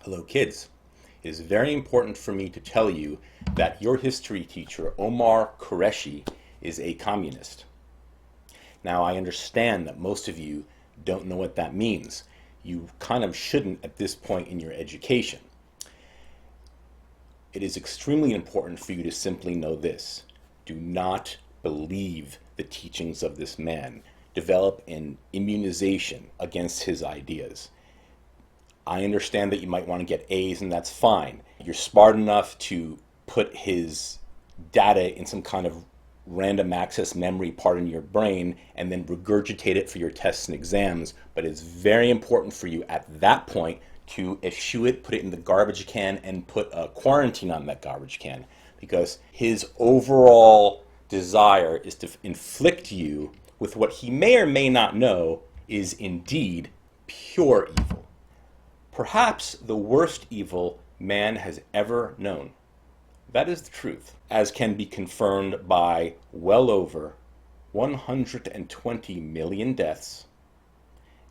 Hello kids. It is very important for me to tell you that your history teacher, Omar Qureshi, is a communist. Now I understand that most of you don't know what that means. You kind of shouldn't at this point in your education. It is extremely important for you to simply know this. Do not believe the teachings of this man. Develop an immunization against his ideas. I understand that you might want to get A's, and that's fine. You're smart enough to put his data in some kind of random access memory part in your brain and then regurgitate it for your tests and exams, but it's very important for you at that point to eschew it, put it in the garbage can, and put a quarantine on that garbage can, because his overall desire is to inflict you with what he may or may not know is indeed pure evil. Perhaps the worst evil man has ever known. That is the truth, as can be confirmed by well over 120 million deaths,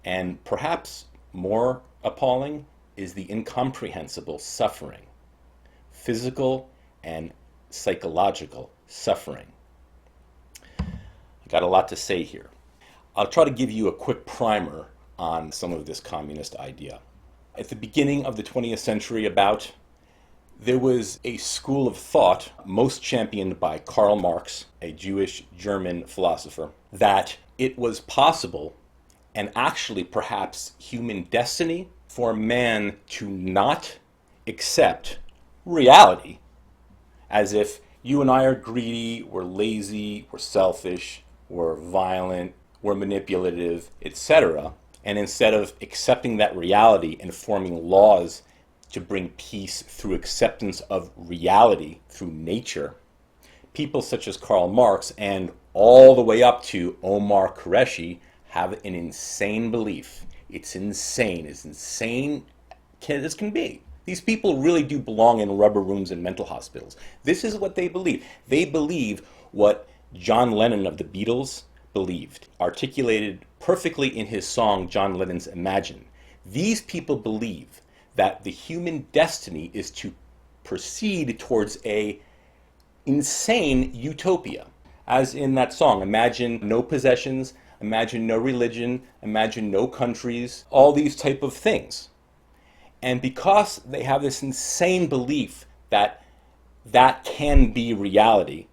and perhaps more appalling is the incomprehensible suffering, physical and psychological suffering. I got a lot to say here. I'll try to give you a quick primer on some of this communist idea. At the beginning of the 20th century there was a school of thought, most championed by Karl Marx, a Jewish German philosopher, that it was possible, and actually perhaps human destiny, for man to not accept reality, as if you and I are greedy, we're lazy, we're selfish, we're violent, we're manipulative, etc. And instead of accepting that reality and forming laws to bring peace through acceptance of reality through nature, people such as Karl Marx and all the way up to Omar Qureshi have an insane belief. It's insane as can be. These people really do belong in rubber rooms and mental hospitals. This is what they believe. They believe what John Lennon of the Beatles believed, articulated perfectly in his song John Lennon's Imagine. These people believe that the human destiny is to proceed towards a insane utopia. As in that song, imagine no possessions, imagine no religion, imagine no countries, all these type of things. And because they have this insane belief that that can be reality,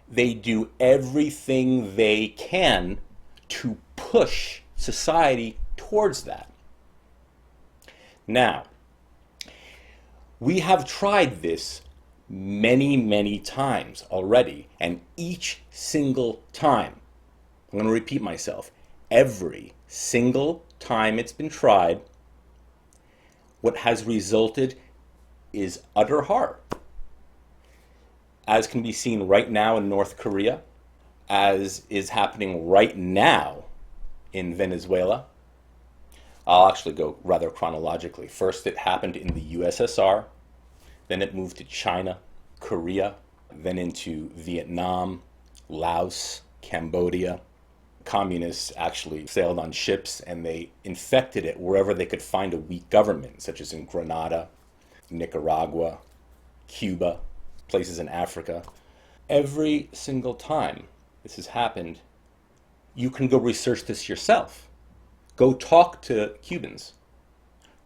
they do everything they can to push society towards that. Now, we have tried this many times already, and each single time, I'm going to repeat myself, every single time it's been tried, what has resulted is utter horror. As can be seen right now in North Korea, as is happening right now in Venezuela. I'll actually go rather chronologically. First, it happened in the USSR, then it moved to China, Korea, then into Vietnam, Laos, Cambodia. Communists actually sailed on ships and they infected it wherever they could find a weak government, such as in Grenada, Nicaragua, Cuba, places in Africa. Every single time this has happened, you can go research this yourself. Go talk to Cubans.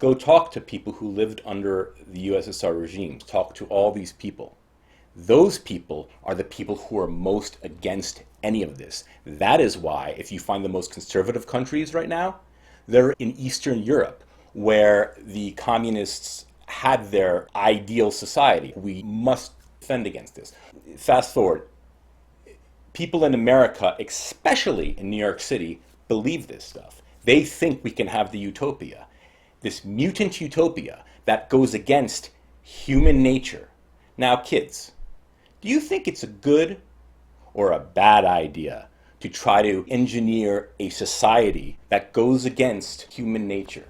Go talk to people who lived under the USSR regime. Talk to all these people. Those people are the people who are most against any of this. That is why, if you find the most conservative countries right now, they're in Eastern Europe, where the communists had their ideal society. We must defend against this. Fast forward. People in America, especially in New York City, believe this stuff. They think we can have the utopia. This mutant utopia that goes against human nature. Now, kids, do you think it's a good or a bad idea to try to engineer a society that goes against human nature?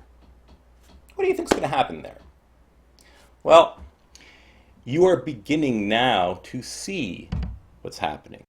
What do you think is going to happen there? Well, you are beginning now to see what's happening.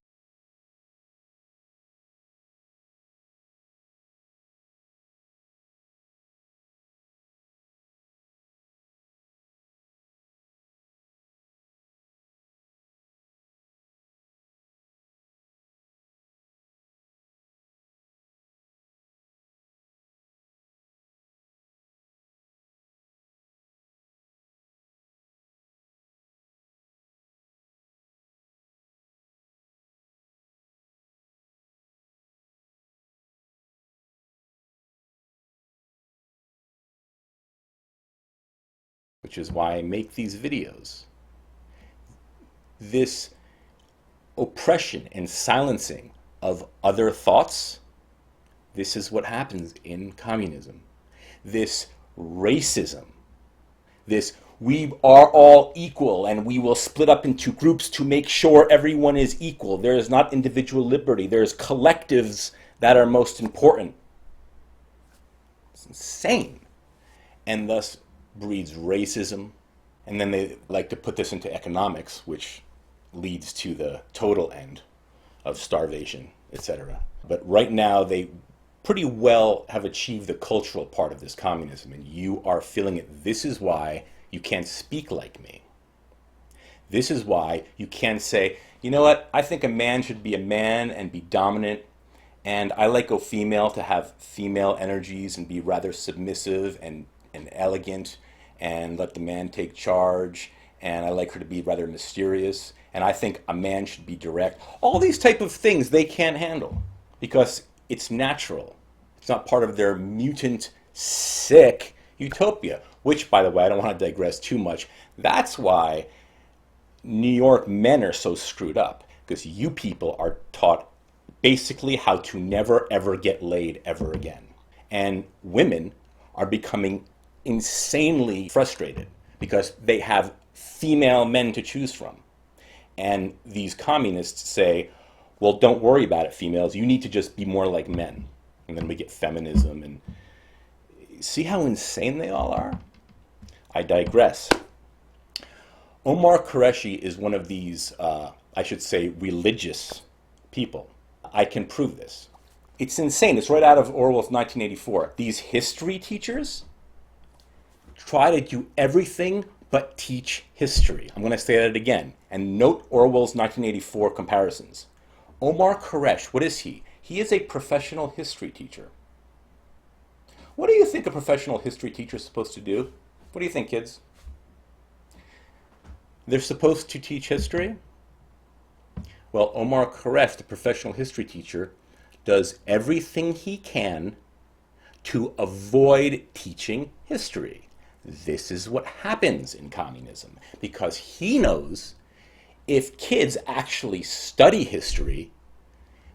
which is why I make these videos. This oppression and silencing of other thoughts, this is what happens in communism. This racism, this we are all equal and we will split up into groups to make sure everyone is equal. There is not individual liberty. There's collectives that are most important. It's insane. And thus breeds racism. And then they like to put this into economics, which leads to the total end of starvation, etc. But right now they pretty well have achieved the cultural part of this communism, and you are feeling it. This is why you can't speak like me. This is why you can't say, you know what, I think a man should be a man and be dominant, and I like a female to have female energies and be rather submissive and elegant, and let the man take charge, and I like her to be rather mysterious, and I think a man should be direct. All these type of things they can't handle because it's natural. It's not part of their mutant, sick utopia, which, by the way, I don't want to digress too much. That's why New York men are so screwed up, because you people are taught basically how to never ever get laid ever again. And women are becoming insanely frustrated because they have female men to choose from. And these communists say, well, don't worry about it, females. You need to just be more like men. And then we get feminism. And see how insane they all are? I digress. Omar Qureshi is one of these, I should say, religious people. I can prove this. It's insane. It's right out of Orwell's 1984. These history teachers try to do everything but teach history. I'm going to say that again. And note Orwell's 1984 comparisons. Omar Qureshi, what is he? He is a professional history teacher. What do you think a professional history teacher is supposed to do? What do you think, kids? They're supposed to teach history? Well, Omar Qureshi, the professional history teacher, does everything he can to avoid teaching history. This is what happens in communism, because he knows if kids actually study history,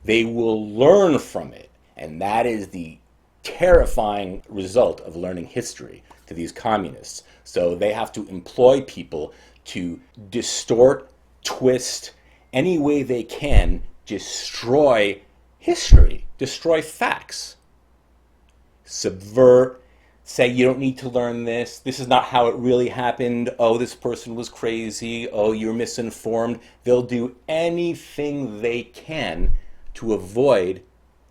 they will learn from it. And that is the terrifying result of learning history to these communists. So they have to employ people to distort, twist, any way they can, destroy history, destroy facts, subvert, say you don't need to learn this, this is not how it really happened, oh, this person was crazy, oh, you're misinformed. They'll do anything they can to avoid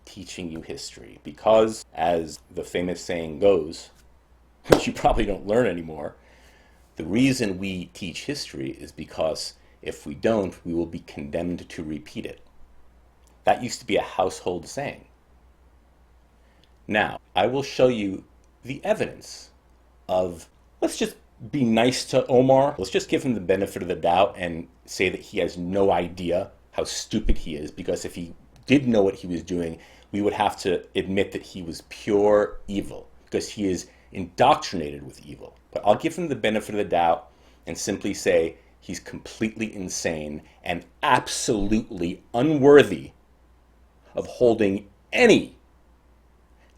teaching you history, because, as the famous saying goes, which you probably don't learn anymore, the reason we teach history is because if we don't, we will be condemned to repeat it. That used to be a household saying. Now, I will show you the evidence of, let's just be nice to Omar. Let's just give him the benefit of the doubt and say that he has no idea how stupid he is, because if he did know what he was doing, we would have to admit that he was pure evil, because he is indoctrinated with evil. But I'll give him the benefit of the doubt and simply say he's completely insane and absolutely unworthy of holding any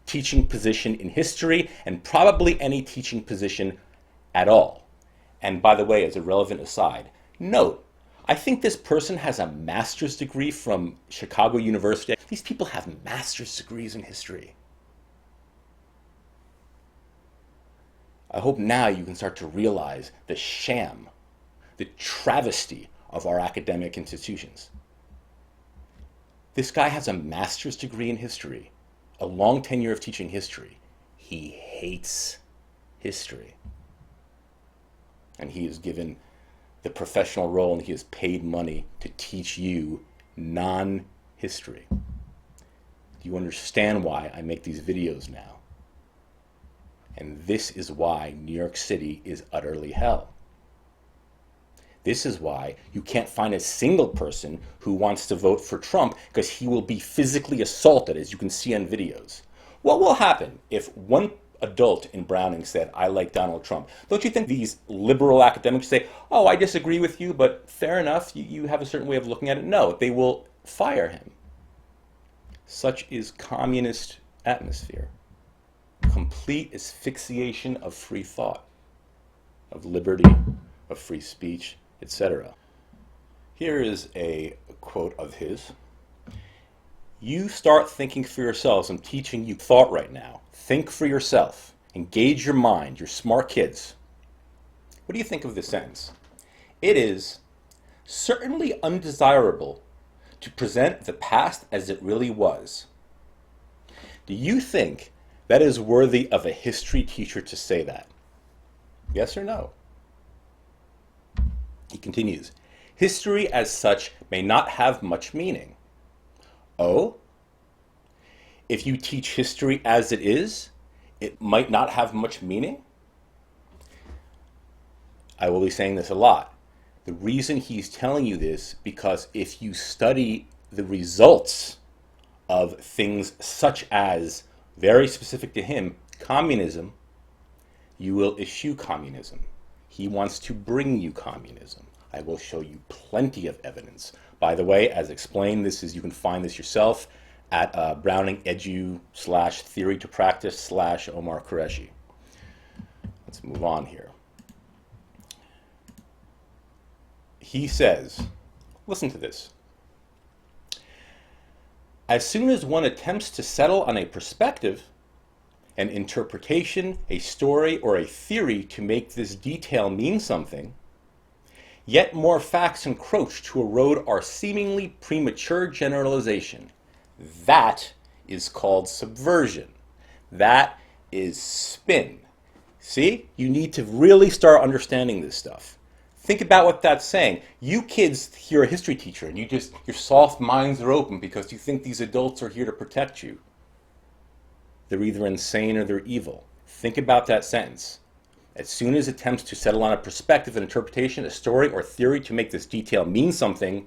teaching position in history, and probably any teaching position at all. And by the way, as a relevant aside, note, I think this person has a master's degree from Chicago University. These people have master's degrees in history. I hope now you can start to realize the sham, the travesty of our academic institutions. This guy has a master's degree in history, a long tenure of teaching history. He hates history. And he is given the professional role, and he is paid money to teach you non-history. Do you understand why I make these videos now? And this is why New York City is utterly hell. This is why you can't find a single person who wants to vote for Trump, because he will be physically assaulted, as you can see on videos. What will happen if one adult in Browning said, "I like Donald Trump." Don't you think these liberal academics say, "Oh, I disagree with you, but fair enough, you have a certain way of looking at it"? No, they will fire him. Such is communist atmosphere. Complete asphyxiation of free thought, of liberty, of free speech, etc. Here is a quote of his. "You start thinking for yourselves. I'm teaching you thought right now. Think for yourself. Engage your mind. You're smart kids." What do you think of this sentence? It is certainly undesirable to present the past as it really was. Do you think that is worthy of a history teacher to say that? Yes or no? He continues, "History as such may not have much meaning." Oh? If you teach history as it is, it might not have much meaning? I will be saying this a lot. The reason he's telling you this, because if you study the results of things such as, very specific to him, communism, you will eschew communism. He wants to bring you communism. I will show you plenty of evidence. By the way, as explained, you can find this yourself at Browning Edu / Theory to Practice / OMAR QURESHI. Let's move on here. He says, listen to this. "As soon as one attempts to settle on a perspective, an interpretation, a story, or a theory to make this detail mean something, yet more facts encroach to erode our seemingly premature generalization. That is called subversion. That is spin." See? You need to really start understanding this stuff. Think about what that's saying. You kids hear a history teacher and your soft minds are open because you think these adults are here to protect you. They're either insane or they're evil. Think about that sentence. As soon as attempts to settle on a perspective, an interpretation, a story, or theory to make this detail mean something,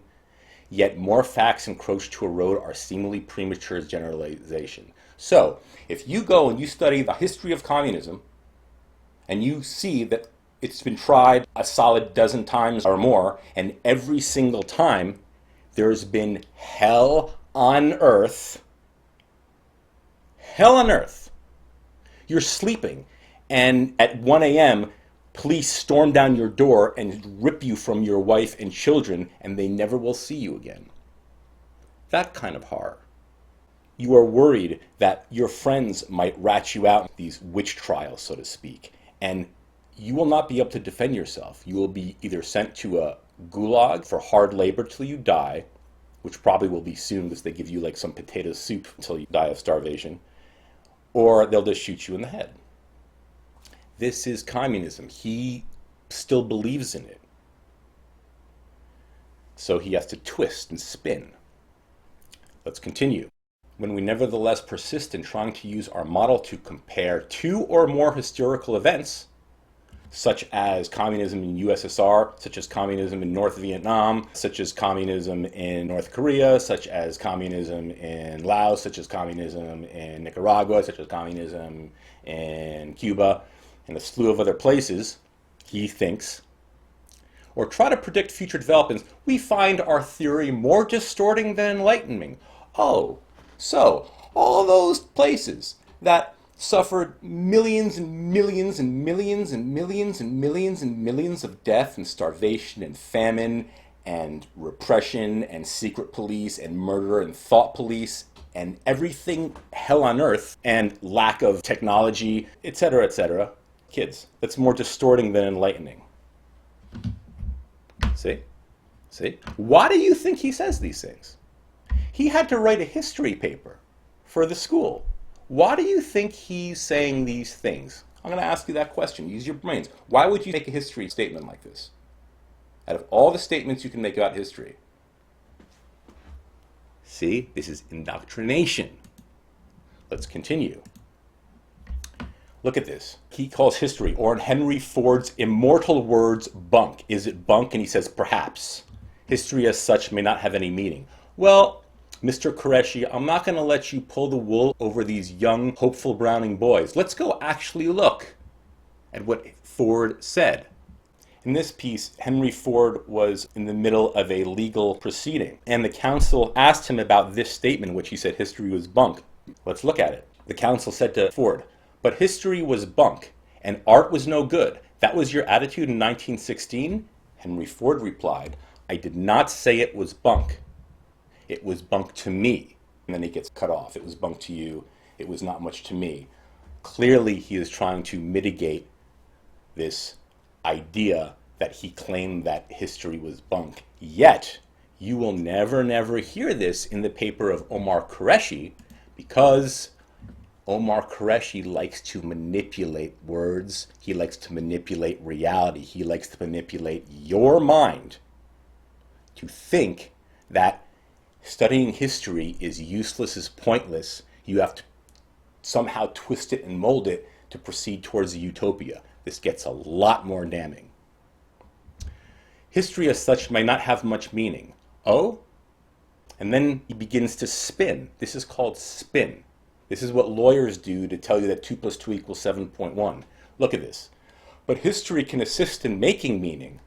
yet more facts encroach to erode our seemingly premature generalization. So, if you go and you study the history of communism, and you see that it's been tried a solid dozen times or more, and every single time there's been hell on earth. Hell on earth. You're sleeping, and at 1 a.m., police storm down your door and rip you from your wife and children, and they never will see you again. That kind of horror. You are worried that your friends might rat you out in these witch trials, so to speak, and you will not be able to defend yourself. You will be either sent to a gulag for hard labor till you die, which probably will be soon because they give you like some potato soup until you die of starvation, or they'll just shoot you in the head. This is communism. He still believes in it. So he has to twist and spin. Let's continue. When we nevertheless persist in trying to use our model to compare two or more historical events, such as communism in USSR, such as communism in North Vietnam, such as communism in North Korea, such as communism in Laos, such as communism in Nicaragua, such as communism in Cuba, and a slew of other places, he thinks, or try to predict future developments, we find our theory more distorting than enlightening. Oh, so all those places that suffered millions and millions and millions and millions and millions and millions of death and starvation and famine and repression and secret police and murder and thought police and everything hell on earth and lack of technology, etc., etc. Kids, that's more distorting than enlightening. See? See? Why do you think he says these things? He had to write a history paper for the school. Why do you think he's saying these things? I'm going to ask you that question. Use your brains. Why would you make a history statement like this? Out of all the statements you can make about history. See, this is indoctrination. Let's continue. Look at this. He calls history, or in Henry Ford's immortal words, bunk. Is it bunk? And he says, perhaps. History as such may not have any meaning. Well, Mr. Qureshi, I'm not going to let you pull the wool over these young, hopeful Browning boys. Let's go actually look at what Ford said. In this piece, Henry Ford was in the middle of a legal proceeding, and the counsel asked him about this statement, which he said history was bunk. Let's look at it. The counsel said to Ford, "But history was bunk, and art was no good. That was your attitude in 1916? Henry Ford replied, "I did not say it was bunk. It was bunk to me." And then he gets cut off. "It was bunk to you. It was not much to me." Clearly, he is trying to mitigate this idea that he claimed that history was bunk. Yet, you will never hear this in the paper of Omar Qureshi, because Omar Qureshi likes to manipulate words. He likes to manipulate reality. He likes to manipulate your mind to think that studying history is useless, is pointless. You have to somehow twist it and mold it to proceed towards a utopia. This gets a lot more damning. History as such may not have much meaning. Oh? And then he begins to spin. This is called spin. This is what lawyers do to tell you that 2 + 2 = 7.1. Look at this. But history can assist in making meaning,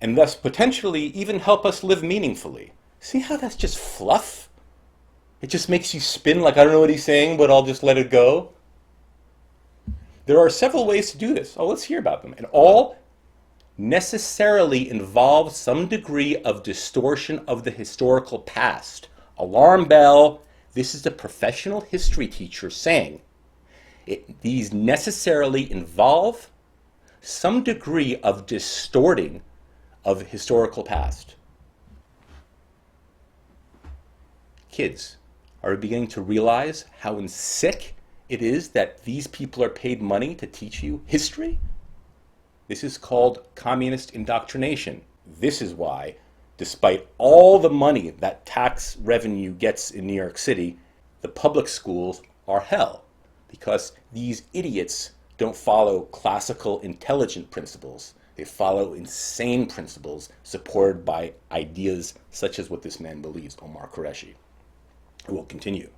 and thus potentially even help us live meaningfully. See how that's just fluff? It just makes you spin like, I don't know what he's saying, but I'll just let it go. There are several ways to do this. Oh, let's hear about them. And all necessarily involve some degree of distortion of the historical past. Alarm bell. This is a professional history teacher saying these necessarily involve some degree of distorting of historical past. Kids, are we beginning to realize how sick it is that these people are paid money to teach you history? This is called communist indoctrination. This is why, despite all the money that tax revenue gets in New York City, the public schools are hell, because these idiots don't follow classical intelligent principles. They follow insane principles supported by ideas such as what this man believes, Omar Qureshi. I will continue.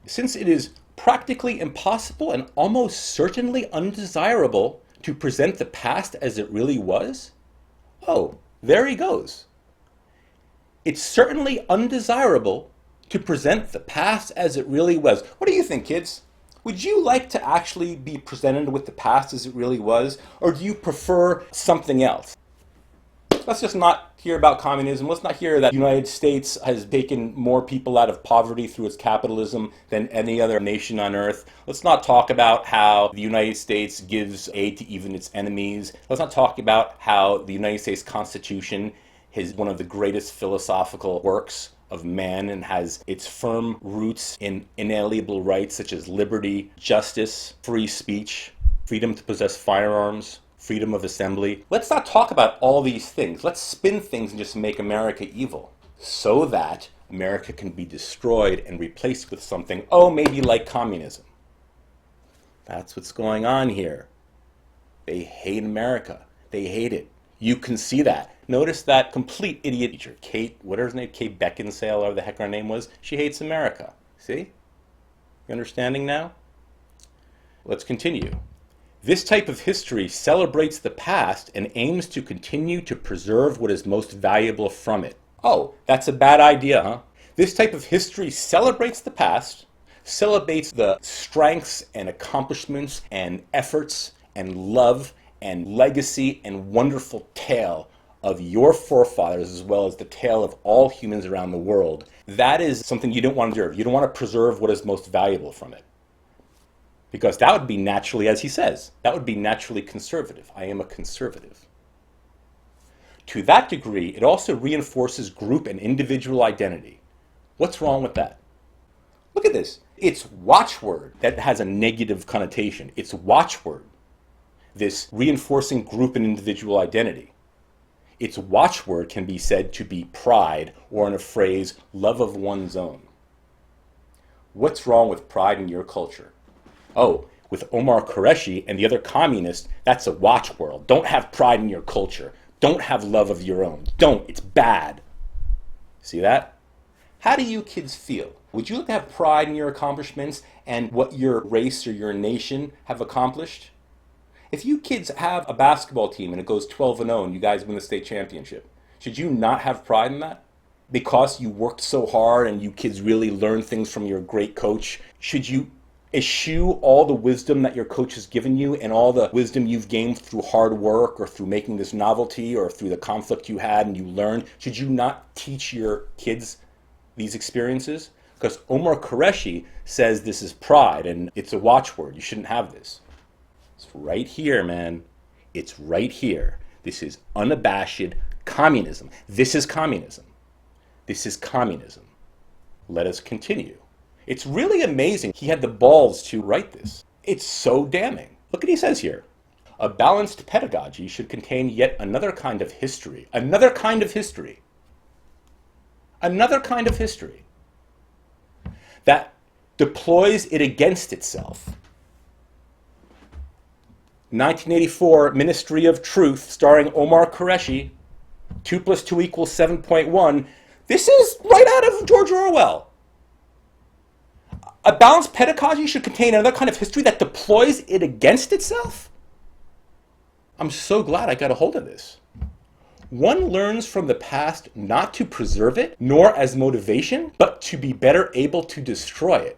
Since it is practically impossible and almost certainly undesirable to present the past as it really was, oh, there he goes. It's certainly undesirable to present the past as it really was. What do you think, kids? Would you like to actually be presented with the past as it really was, or do you prefer something else? Let's just not hear about communism. Let's not hear that the United States has taken more people out of poverty through its capitalism than any other nation on earth. Let's not talk about how the United States gives aid to even its enemies. Let's not talk about how the United States Constitution is one of the greatest philosophical works of man and has its firm roots in inalienable rights such as liberty, justice, free speech, freedom to possess firearms, freedom of assembly. Let's not talk about all these things. Let's spin things and just make America evil so that America can be destroyed and replaced with something, oh, maybe like communism. That's what's going on here. They hate America. They hate it. You can see that. Notice that complete idiot teacher, Kate, what her name, Kate Beckinsale, or the heck her name was, she hates America. See? You understanding now? Let's continue. This type of history celebrates the past and aims to continue to preserve what is most valuable from it. Oh, that's a bad idea, huh? This type of history celebrates the past, celebrates the strengths and accomplishments and efforts and love and legacy and wonderful tale of your forefathers, as well as the tale of all humans around the world. That is something you don't want to preserve. You don't want to preserve what is most valuable from it. Because that would be naturally, as he says, that would be naturally conservative. I am a conservative. To that degree, it also reinforces group and individual identity. What's wrong with that? Look at this. It's watchword that has a negative connotation. It's watchword, this reinforcing group and individual identity. Its watchword can be said to be pride, or in a phrase, love of one's own. What's wrong with pride in your culture? Oh, with Omar Qureshi and the other communists, that's a watchword. Don't have pride in your culture. Don't have love of your own. Don't. It's bad. See that? How do you kids feel? Would you like to have pride in your accomplishments and what your race or your nation have accomplished? If you kids have a basketball team and it goes 12-0 and you guys win the state championship, should you not have pride in that? Because you worked so hard and you kids really learned things from your great coach, should you eschew all the wisdom that your coach has given you and all the wisdom you've gained through hard work or through making this novelty or through the conflict you had and you learned? Should you not teach your kids these experiences? Because Omar Qureshi says this is pride and it's a watchword. You shouldn't have this. It's right here, man. It's right here. This is unabashed communism. This is communism. This is communism. Let us continue. It's really amazing he had the balls to write this. It's so damning. Look what he says here. A balanced pedagogy should contain yet another kind of history. Another kind of history. Another kind of history that deploys it against itself. 1984 Ministry of Truth starring Omar Qureshi, 2 + 2 = 7.1. This is right out of George Orwell. A balanced pedagogy should contain another kind of history that deploys it against itself? I'm so glad I got a hold of this. One learns from the past not to preserve it, nor as motivation, but to be better able to destroy it.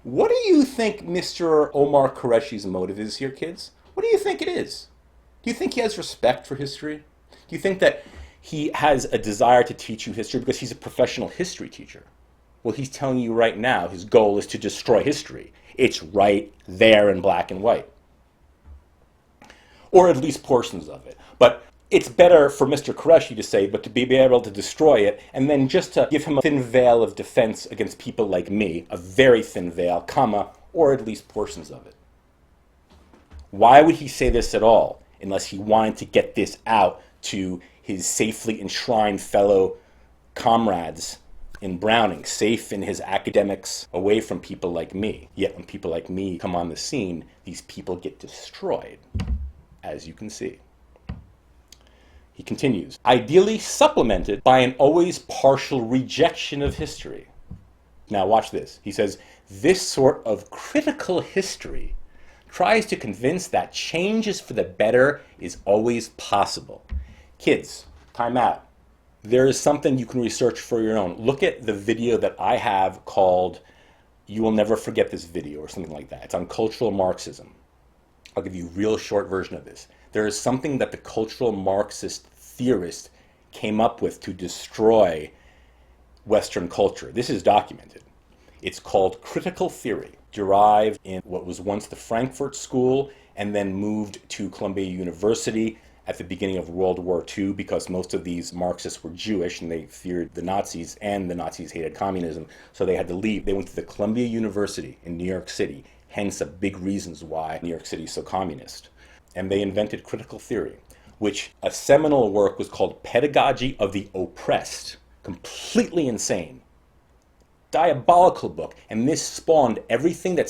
What do you think Mr. Omar Qureshi's motive is here, kids? What do you think it is? Do you think he has respect for history? Do you think that he has a desire to teach you history because he's a professional history teacher? Well, he's telling you right now his goal is to destroy history. It's right there in black and white. Or at least portions of it. But it's better for Mr. Qureshi to say, but to be able to destroy it, and then just to give him a thin veil of defense against people like me, a very thin veil, comma, or at least portions of it. Why would he say this at all, unless he wanted to get this out to his safely enshrined fellow comrades in Browning, safe in his academics, away from people like me? Yet when people like me come on the scene, these people get destroyed, as you can see. He continues, ideally supplemented by an always partial rejection of history. Now watch this. He says, this sort of critical history tries to convince that changes for the better is always possible. Kids, time out. There is something you can research for your own. Look at the video that I have called You Will Never Forget This Video or something like that. It's on cultural Marxism. I'll give you a real short version of this. There is something that the cultural Marxist theorist came up with to destroy Western culture. This is documented. It's called critical theory, derived in what was once the Frankfurt School and then moved to Columbia University at the beginning of World War II because most of these Marxists were Jewish and they feared the Nazis and the Nazis hated communism, so they had to leave. They went to the Columbia University in New York City, hence a big reasons why New York City is so communist. And they invented critical theory, which a seminal work was called Pedagogy of the Oppressed. Completely insane. Diabolical book. And this spawned everything that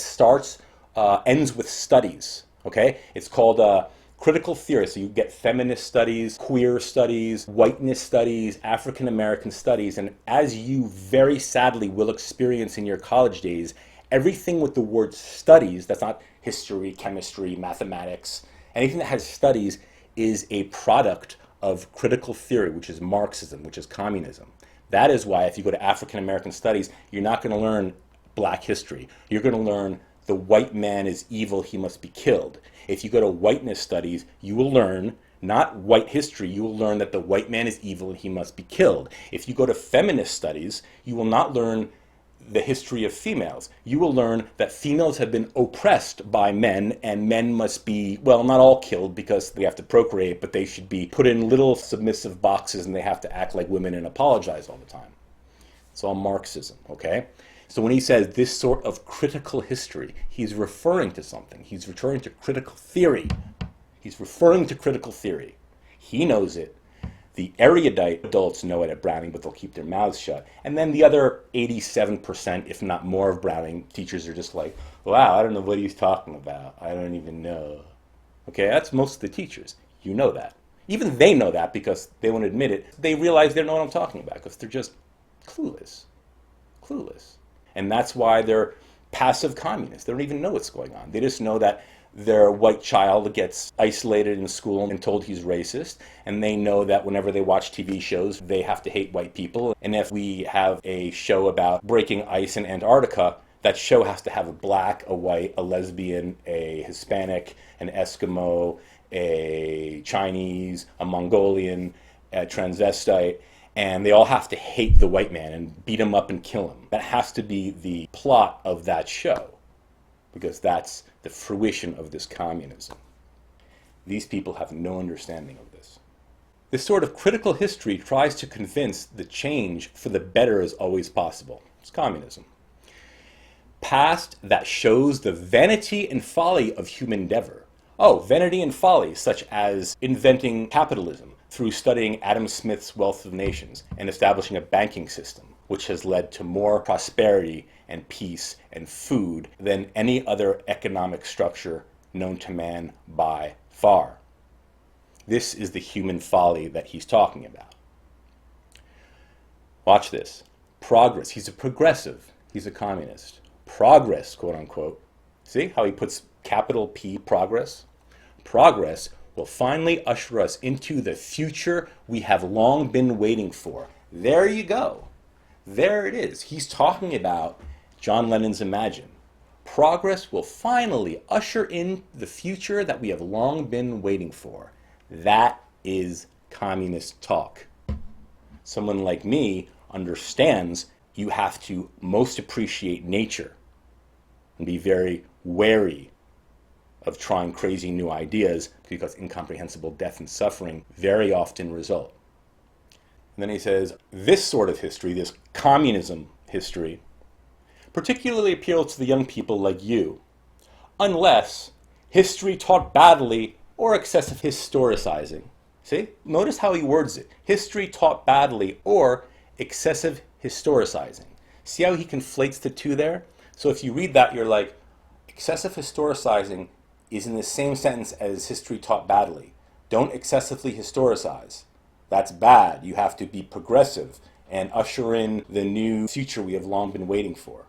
ends with studies. Okay? It's called critical theory. So you get feminist studies, queer studies, whiteness studies, African American studies. And as you very sadly will experience in your college days, everything with the word studies, that's not history, chemistry, mathematics, anything that has studies is a product of critical theory, which is Marxism, which is communism. That is why if you go to African American studies, you're not going to learn black history. You're going to learn the white man is evil, he must be killed. If you go to whiteness studies, you will learn not white history, you will learn that the white man is evil and he must be killed. If you go to feminist studies, you will not learn the history of females. You will learn that females have been oppressed by men and men must be, well, not all killed because we have to procreate, but they should be put in little submissive boxes and they have to act like women and apologize all the time. It's all Marxism, okay? So when he says this sort of critical history, he's referring to something. He's referring to critical theory. He's referring to critical theory. He knows it. The erudite adults know it at Browning, but they'll keep their mouths shut. And then the other 87%, if not more, of Browning teachers are just like, wow, I don't know what he's talking about. I don't even know. Okay, that's most of the teachers. You know that. Even they know that because they won't admit it. They realize they don't know what I'm talking about because they're just clueless. Clueless. And that's why they're passive communists. They don't even know what's going on. They just know that their white child gets isolated in school and told he's racist, and they know that whenever they watch TV shows, they have to hate white people. And if we have a show about breaking ice in Antarctica, that show has to have a black, a white, a lesbian, a Hispanic, an Eskimo, a Chinese, a Mongolian, a transvestite, and they all have to hate the white man and beat him up and kill him. That has to be the plot of that show, because that's the fruition of this communism. These people have no understanding of this. This sort of critical history tries to convince the change for the better is always possible. It's communism. Past that shows the vanity and folly of human endeavor. Oh, vanity and folly, such as inventing capitalism through studying Adam Smith's Wealth of Nations and establishing a banking system, which has led to more prosperity and peace and food than any other economic structure known to man by far. This is the human folly that he's talking about. Watch this. Progress. He's a progressive. He's a communist. Progress, quote unquote. See how he puts capital P, progress? Progress will finally usher us into the future we have long been waiting for. There you go. There it is. He's talking about John Lennon's Imagine. Progress will finally usher in the future that we have long been waiting for. That is communist talk. Someone like me understands you have to most appreciate nature and be very wary of trying crazy new ideas because incomprehensible death and suffering very often result. And then he says, this sort of history, this communism history, particularly appeals to the young people like you, unless history taught badly or excessive historicizing. See? Notice how he words it. History taught badly or excessive historicizing. See how he conflates the two there? So if you read that, you're like, excessive historicizing is in the same sentence as history taught badly. Don't excessively historicize. That's bad. You have to be progressive and usher in the new future we have long been waiting for.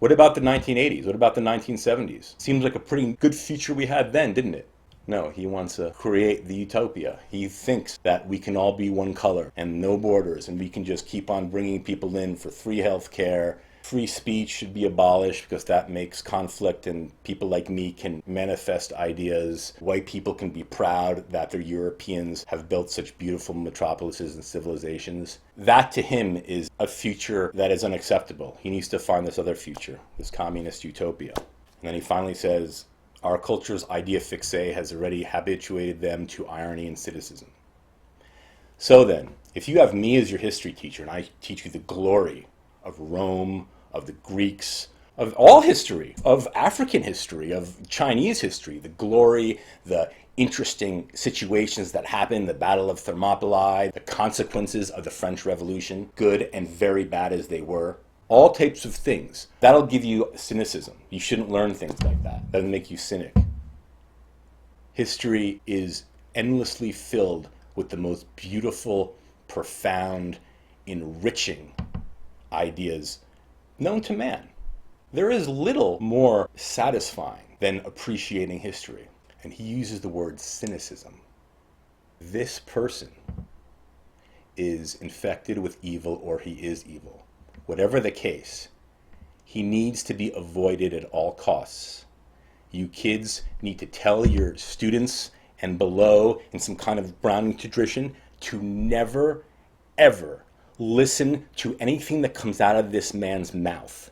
What about the 1980s? What about the 1970s? Seems like a pretty good future we had then, didn't it? No, he wants to create the utopia. He thinks that we can all be one color and no borders, and we can just keep on bringing people in for free health care. Free speech should be abolished because that makes conflict, and people like me can manifest ideas. White people can be proud that the Europeans have built such beautiful metropolises and civilizations. That to him is a future that is unacceptable. He needs to find this other future, this communist utopia. And then he finally says, our culture's idea fixe has already habituated them to irony and cynicism. So then, if you have me as your history teacher and I teach you the glory of Rome, of the Greeks, of all history, of African history, of Chinese history, the glory, the interesting situations that happened, the Battle of Thermopylae, the consequences of the French Revolution, good and very bad as they were, all types of things. That'll give you cynicism. You shouldn't learn things like that. That'll make you cynic. History is endlessly filled with the most beautiful, profound, enriching ideas known to man. There is little more satisfying than appreciating history. And he uses the word cynicism. This person is infected with evil, or he is evil. Whatever the case, he needs to be avoided at all costs. You kids need to tell your students and below in some kind of Browning tradition to never, ever listen to anything that comes out of this man's mouth.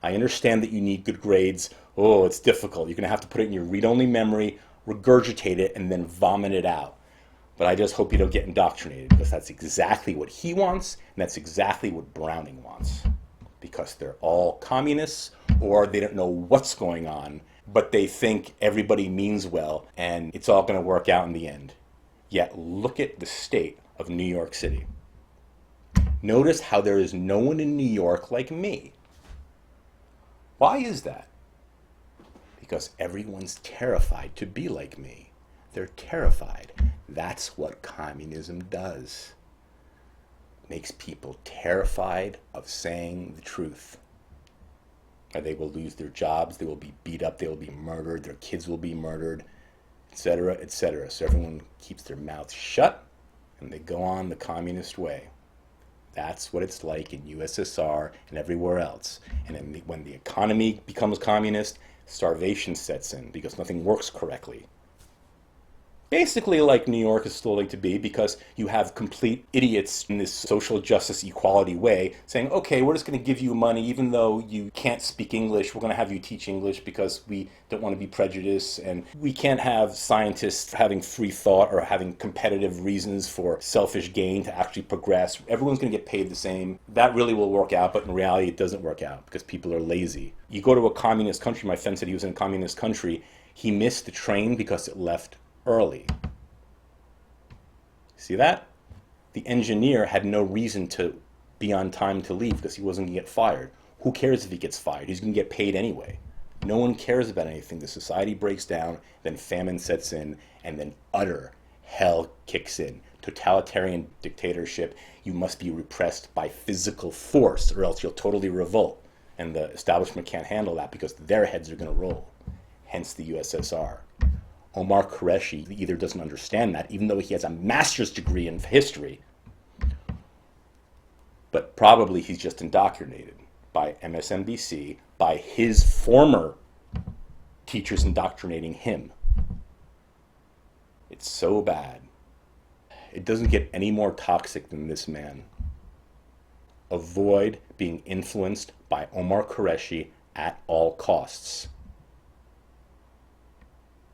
I understand that you need good grades. Oh, it's difficult. You're going to have to put it in your read-only memory, regurgitate it, and then vomit it out. But I just hope you don't get indoctrinated, because that's exactly what he wants, and that's exactly what Browning wants. Because they're all communists, or they don't know what's going on, but they think everybody means well, and it's all going to work out in the end. Yet look at the state of New York City. Notice how there is no one in New York like me. Why is that? Because everyone's terrified to be like me. They're terrified. That's what communism does. Makes people terrified of saying the truth. Or they will lose their jobs, they will be beat up, they will be murdered, their kids will be murdered, etc., etc. So everyone keeps their mouths shut and they go on the communist way. That's what it's like in USSR and everywhere else. And then when the economy becomes communist, starvation sets in because nothing works correctly. Basically like New York is slowly to be, because you have complete idiots in this social justice equality way saying, okay, we're just going to give you money even though you can't speak English. We're going to have you teach English because we don't want to be prejudiced, and we can't have scientists having free thought or having competitive reasons for selfish gain to actually progress. Everyone's going to get paid the same. That really will work out, but in reality it doesn't work out because people are lazy. You go to a communist country, my friend said he was in a communist country, he missed the train because it left early. See that? The engineer had no reason to be on time to leave because he wasn't going to get fired. Who cares if he gets fired? He's going to get paid anyway. No one cares about anything. The society breaks down, then famine sets in, and then utter hell kicks in. Totalitarian dictatorship, you must be repressed by physical force or else you'll totally revolt. And the establishment can't handle that because their heads are going to roll. Hence the USSR. Omar Qureshi either doesn't understand that, even though he has a master's degree in history, but probably he's just indoctrinated by MSNBC, by his former teachers indoctrinating him. It's so bad. It doesn't get any more toxic than this man. Avoid being influenced by Omar Qureshi at all costs.